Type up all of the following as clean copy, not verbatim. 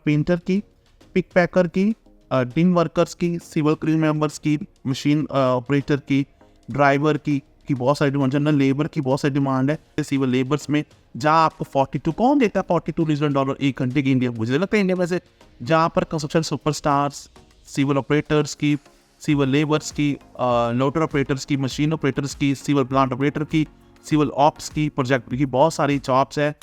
Painter की, pick पैकर की, team workers की, सिविल क्रू मेंबर्स की, मशीन ऑपरेटर की, ड्राइवर की बहुत सारी डिमांड, जनरल लेबर की बहुत सारी डिमांड है। सिविल लेबर्स में जहाँ आपको 42 कौन देता है $42 एक घंटे की इंडिया, मुझे लगता है इंडिया में से, जहाँ पर कंस्ट्रक्शन सुपरस्टार्स, सिविल ऑपरेटर्स की, सिविल लेबर्स की, लोडर ऑपरेटर्स की, मशीन ऑपरेटर्स की, सिविल प्लांट ऑपरेटर की, सिविल ऑप्स की, प्रोजेक्ट की बहुत सारी जॉब्स है।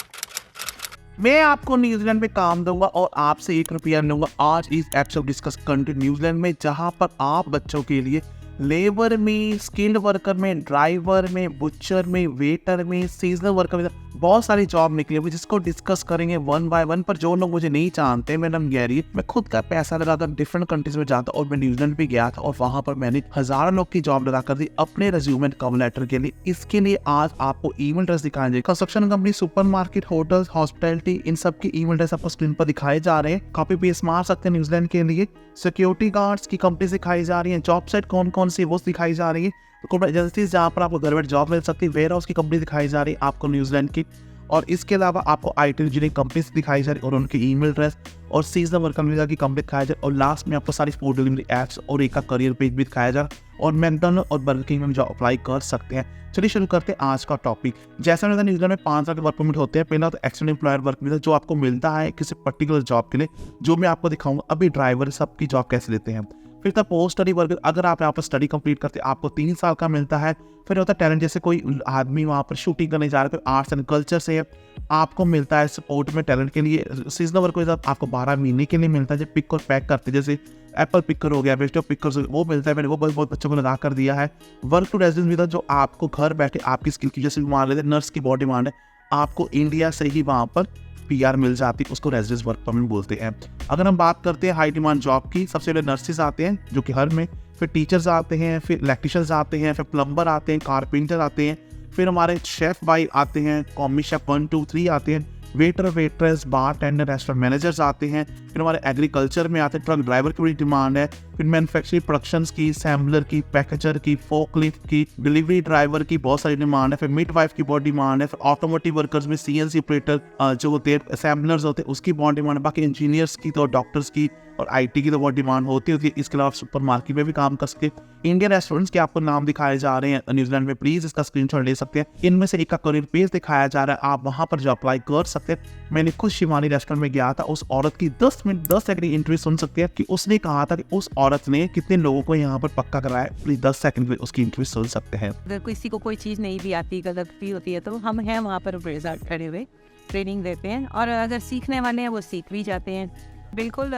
मैं आपको न्यूजीलैंड में काम दूंगा और आपसे ₹1 लूंगा। आज इस एपिसोड डिस्कस कंट्री न्यूजीलैंड में, जहां पर आप बच्चों के लिए लेबर में, स्किल्ड वर्कर में, ड्राइवर में, बुचर में, वेटर में, सीजनल वर्कर में बहुत सारी जॉब निकली हुई, जिसको डिस्कस करेंगे वन बाय वन। पर जो लोग मुझे नहीं जानते, मेरा नाम गैरी, मैं खुद का पैसा लगाकर डिफरेंट कंट्रीज में जाता और मैं न्यूजीलैंड भी गया था और वहां पर मैंने हजारों लोग की जॉब लगा कर दी अपने रेज्यूमे कवर लेटर के लिए। इसके लिए आज आपको ईमेल एड्रेस दिखाए जाएंगे। Construction company, supermarket, hotels, hospitality, इन सब की ईमेल एड्रेस आपको स्क्रीन पर दिखाए जा रहे हैं। कॉपी पेस्ट मार सकते हैं न्यूजीलैंड के लिए। सिक्योरिटी गार्ड्स की कंपनी दिखाई जा रही है। जॉब साइट कौन कौन सी वो दिखाई जा रही है। कॉर्पोरेट एजेंसीज जहाँ पर आपको घर बैठ जॉब मिल सकती है। वेयर हाउस की कंपनी दिखाई जा रही है आपको न्यूजीलैंड की। और इसके अलावा आपको IT इंजीनियरिंग कंपनीज दिखाई जा रही है और उनकी ईमेल एड्रेस और सीजनल वर्कर की कंपनी दिखाई जा रही है। और लास्ट में आपको सारी फूड डिलीवरी एप्स और एक का करियर पेज भी दिखाया जा रहा है। और मैकडॉनल्ड और बर्गर किंग में जो अप्लाई कर सकते हैं। चलिए शुरू करते हैं आज का टॉपिक। जैसा मैंने न्यूजीलैंड में 5 साल के वर्क परमिट होते हैं। पहला तो एक्सटर्नल एम्प्लॉयर वर्क वीजा, जो आपको मिलता है किसी पर्टिकुलर जॉब के लिए, जो मैं आपको दिखाऊंगा। अभी ड्राइवर सबकी जॉब कैसे लेते हैं। फिर था पोस्ट स्टडी वर्कर, अगर आप यहाँ पर स्टडी कंप्लीट करते हैं आपको 3 साल का मिलता है। फिर होता है टैलेंट, जैसे कोई आदमी वहाँ पर शूटिंग करने जा रहा है, कोई आर्ट्स एंड कल्चर से है, आपको मिलता है सपोर्ट में टैलेंट के लिए। सीजनल वर्क वीजा आपको 12 महीने के लिए मिलता है, जो पिक और पैक करते हैं, जैसे एप्पल पिकर हो गया, वेजिटेबल पिकर, वो मिलता है। मैंने वो बहुत बच्चों को लगा कर दिया है। वर्क टू रेजिडेंस वीजा, जो आपको घर बैठे आपकी स्किल की, जैसे मान लेते हैं नर्स की बहुत डिमांड है, आपको इंडिया से ही वहाँ पर PR मिल जाती है, उसको रेजिडेंस वर्क परमिट बोलते हैं। अगर हम बात करते हैं हाई डिमांड जॉब की, सबसे पहले नर्सेज आते हैं जो कि हर में, फिर टीचर्स आते हैं, फिर इलेक्ट्रिशियंस आते हैं, फिर प्लम्बर आते हैं, कारपेंटर आते हैं, फिर हमारे शेफ भाई आते हैं, कॉमी शेफ 1 2 3 आते हैं, वेटर, वेट्रेस, बार टेंडर, रेस्टोरेंट मैनेजर्स आते हैं। फिर हमारे एग्रीकल्चर में आते हैं, ट्रक ड्राइवर की बड़ी डिमांड है। फिर मैन्युफैक्चरिंग प्रोडक्शंस की, सैम्बलर की, पैकेजर की, फोकलिफ्ट की, डिलीवरी ड्राइवर की बहुत सारी डिमांड है। फिर मिडवाइफ की बहुत डिमांड है। फिर ऑटोमोटिव वर्कर्स में CNC ऑपरेटर जो होते हैं, असेंबलर्स होते हैं, उसकी बहुत डिमांड है। बाकी इंजीनियर्स की तो, डॉक्टर्स की और IT की तो बहुत डिमांड होती है। इसके अलावा सुपर मार्केट में भी काम कर सकते हैं। इंडियन रेस्टोरेंट्स के आपको नाम दिखाए जा रहे हैं न्यूजीलैंड में, प्लीज इसका स्क्रीनशॉट ले सकते हैं। इनमें से एक का करियर पेज दिखाया जा रहा है, आप वहां पर जो अप्लाई कर सकते हैं। मैंने खुद शिवानी रेस्टोरेंट में गया था, उस औरत की 10 मिनट 10 सेकंड की इंटरव्यू सुन सकते हैं कि उसने कहा था कि उस औरत ने कितने लोगों को यहाँ पर पक्का कराया। प्लीज 10 सेकंड में उसकी इंटरव्यू सुन सकते हैं। अगर किसी को कोई चीज़ नहीं भी आती, गलत भी होती है, तो हम हैं वहाँ पर रिजल्ट खड़े हुए, ट्रेनिंग देते हैं। और अगर सीखने वाले हैं वो सीख भी जाते हैं। बिल्कुल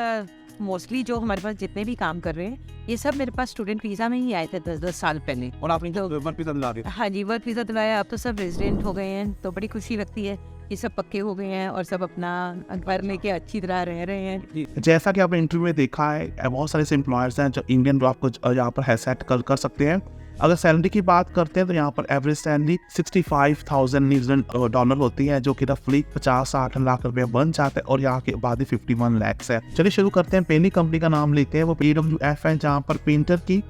मोस्टली जो हमारे पास जितने भी काम कर रहे हैं, ये सब मेरे पास स्टूडेंट वीज़ा में ही आए थे 10-10 साल पहले। और आपने तो वर्क वीजा दिला दिया? हाँ जी, वर्क वीज़ा दिलाया। अब तो सब रेजिडेंट हो गए हैं, तो बड़ी खुशी लगती है। ये सब पक्के हो गए हैं और सब अपना घर लेके अच्छी तरह रह रहे हैं। जैसा कि आपने इंटरव्यू में देखा है, बहुत सारे एम्प्लॉयर्स हैं जो इंडियन जो आपको यहाँ पर सेट कर सकते हैं। अगर सैलरी की बात करते हैं तो यहाँ पर एवरेज सैलरी $65,000 न्यूजीलैंड डॉलर होती है, जो कि रफली 50-60 लाख रुपए बन जाता है। और यहाँ की आबादी 51 लाख है। चलिए शुरू करते हैं। पहली कंपनी का नाम लेते हैं, वो PWF है, जहाँ पर पेंटर की,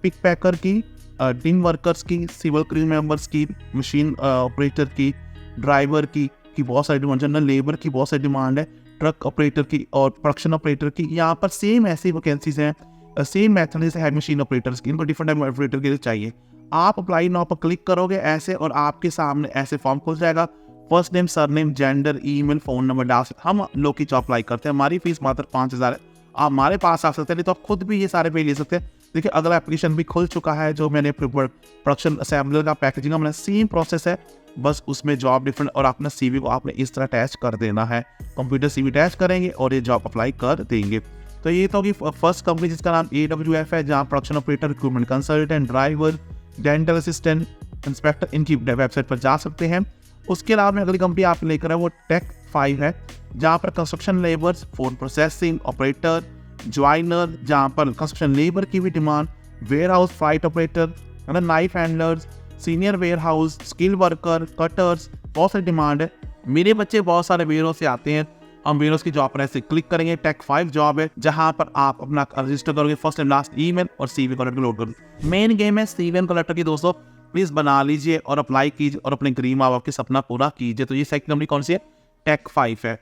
पिक पैकर की, टीम वर्कर्स की, सिविल क्रू मेंबर्स की, मशीन ऑपरेटर की, ड्राइवर की बहुत सारी डिमांड, जनरल लेबर की बहुत सारी डिमांड है, ट्रक ऑपरेटर की और प्रोडक्शन ऑपरेटर की। यहाँ पर सेम ऐसी वैकेंसीज हैं, सेम मेथड जैसे है मशीन ऑपरेटर्स की, इनको डिफरेंट टाइप ऑपरेटर के लिए चाहिए। आप अप्लाई नाउ पर क्लिक करोगे ऐसे, और आपके सामने ऐसे फॉर्म खुल जाएगा। First name, surname, gender, email, phone number डाल सकते। हम लोग की जॉब अप्लाई करते हैं, हमारी फीस मात्र 5,000 है। आप हमारे पास आ सकते हैं, नहीं तो आप खुद भी ये सारे पे ले सकते हैं। देखिए अगला एप्लीकेशन भी खुल चुका है, जो मैंने प्रोडक्शन असेंबलर का, पैकेजिंग का, मैंने सेम प्रोसेस है, बस उसमें जॉब डिफरेंट। और अपना CV को आपने इस तरह अटैच कर देना है, कंप्यूटर CV अटैच करेंगे और ये जॉब अप्लाई कर देंगे। तो ये तो होगी फर्स्ट कंपनी, जिसका नाम AWF है, जहाँ production operator, recruitment consultant, driver, dental assistant, inspector, इनकी वेबसाइट पर जा सकते हैं। उसके अलावा अगली कंपनी आप लेकर है वो Tech5 है, जहाँ पर construction labours, food processing operator, joiner, जहाँ पर कंस्ट्रक्शन लेबर की भी demand, warehouse flight operator, knife handlers, senior warehouse, skill worker, cutters, बहुत सारी डिमांड है। मेरे बच्चे बहुत सारे वेयर हाउस से आते हैं, हम वेयर हाउस की जॉब पर ऐसे क्लिक करेंगे। Tech5 जॉब है, जहां पर आप अपना रजिस्टर करोगे, फर्स्ट एंड लास्ट ईमेल और CV कलेक्टर लोड करोगे। मेन गेम है CV कलेक्टर की दोस्तों, प्लीज बना लीजिए और अप्लाई कीजिए और अपने ड्रीम आप आपके सपना पूरा कीजिए। तो ये सेकंड कंपनी कौन सी है? Tech5 है।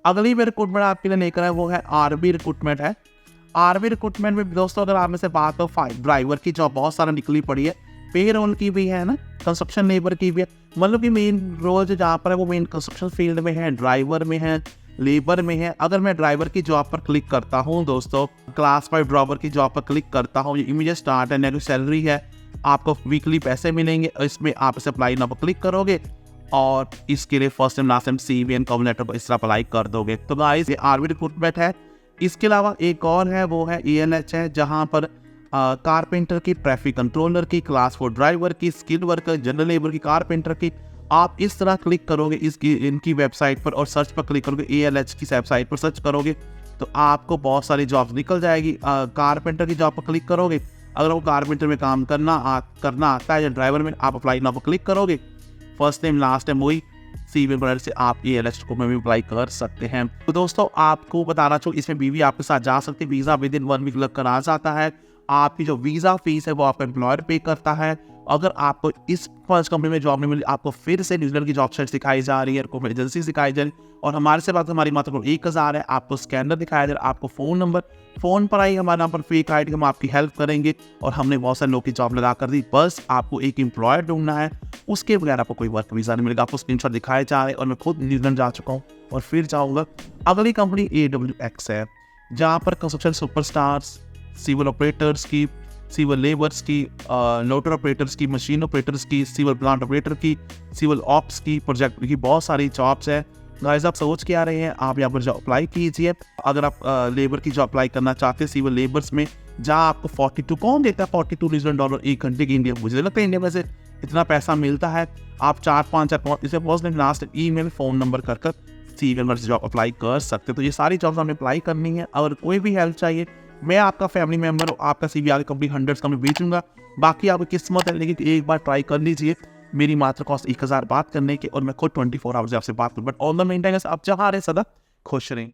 अगली भी रिक्रूटमेंट आपके लिए लेकर है वो है आरबी रिक्रूटमेंट है। आरबी रिक्रूटमेंट में दोस्तों अगर आप में से बात हो ड्राइवर की जॉब बहुत सारा निकली पड़ी है, पे रोल की भी है ना, कंस्ट्रक्शन लेबर की भी है। मतलब कि मेन रोल जो जहाँ पर है वो मेन कंस्ट्रक्शन फील्ड में है, ड्राइवर में है, लेबर में है। अगर मैं ड्राइवर की जॉब पर क्लिक करता हूँ दोस्तों, क्लास 5 ड्राइवर की जॉब पर क्लिक करता हूँ, ये इमीडिएट स्टार्ट है, नेगो सैलरी है, आपको वीकली पैसे मिलेंगे। इसमें आप इसे अप्लाई नाउ पर क्लिक करोगे और इसके लिए first name last name CV and cover letter को इस तरह अप्लाई कर दोगे। तो गाइस ये आरबी रिक्रूटमेंट है। इसके अलावा एक और है वो है ELH है, जहाँ पर कारपेंटर की, ट्रैफिक कंट्रोलर की, क्लास 4 ड्राइवर की, स्किल वर्कर, जनरल लेबर की, कारपेंटर की। आप इस तरह क्लिक करोगे इनकी वेबसाइट पर और सर्च पर क्लिक करोगे, ELH की वेबसाइट पर सर्च करोगे तो आपको बहुत सारी जॉब्स निकल जाएगी। कारपेंटर की जॉब पर क्लिक करोगे, अगर वो कारपेंटर में काम करना आता है या ड्राइवर में, आप अप्लाई नाउ पर क्लिक करोगे, फर्स्ट नेम लास्ट नेम वही CV कलर से आप ELH को में भी अप्लाई कर सकते हैं। तो दोस्तों आपको बताना चाहूँ, इसमें बीवी आपके साथ जा सकती है, वीज़ा विद इन 1 वीक लग कर आ जाता है। आपकी जो वीज़ा फीस है वो आपका एम्प्लॉयर पे करता है। अगर आपको इस फर्स्ट कंपनी में जॉब नहीं मिली, आपको फिर से न्यूजीलैंड की जॉब साइट सिखाई जा रही है, रिक्रूटमेंट एजेंसी सिखाई जा रही है और हमारे से बात हमारी मात्र 1000 है। आपको स्कैनर दिखाया जा रहा है, आपको फ़ोन नंबर, फ़ोन पर आई हमारे नाम पर फेक ID, हम आपकी हेल्प करेंगे और हमने बहुत सारे लोग की जॉब लगा कर दी। बस आपको एक एम्प्लॉयर ढूंढना है, उसके बगैर आपको कोई वर्क वीज़ा नहीं मिलेगा। आपको स्क्रीनशॉट दिखाए जा रहे हैं और मैं खुद न्यूजीलैंड जा चुका हूँ और फिर जाऊँगा। अगली कंपनी AWX है, जहाँ पर कंस्ट्रक्शन सुपरस्टार्स, सिविल ऑपरेटर्स की, सिविल लेबर्स की, लोटर ऑपरेटर्स की, मशीन ऑपरेटर्स की, सिविल प्लांट ऑपरेटर की, सिविल ऑप्स की, प्रोजेक्ट की बहुत सारी जॉब्स है। गाइस आप सोच के आ रहे हैं, आप यहाँ पर जॉब अप्लाई कीजिए। अगर आप लेबर की जॉब अप्लाई करना चाहते हैं सिविल लेबर्स में, जहाँ आपको 42 कौन देता है, $42 न्यूजीलैंड 1 घंटे की। इंडिया मुझे लगता है इंडिया में से इतना पैसा मिलता है। आप 4-5 इसे first name last email phone number कर CV से जॉब अप्लाई कर सकते हैं। तो ये सारी जॉब्स हमें अप्लाई करनी है। अगर कोई भी हेल्प चाहिए, मैं आपका फैमिली मेंबर हूँ, आपका CV आगे कंपनी 100 का मैं बेचूंगा। बाकी आपकी किस्मत है, लेकिन एक बार ट्राई कर लीजिए। मेरी मात्र कॉस्ट 1000 बात करने की और मैं खुद 24 आवर्स आपसे बात करूँ। But on the main time आप जहाँ रहे सदा खुश रहें।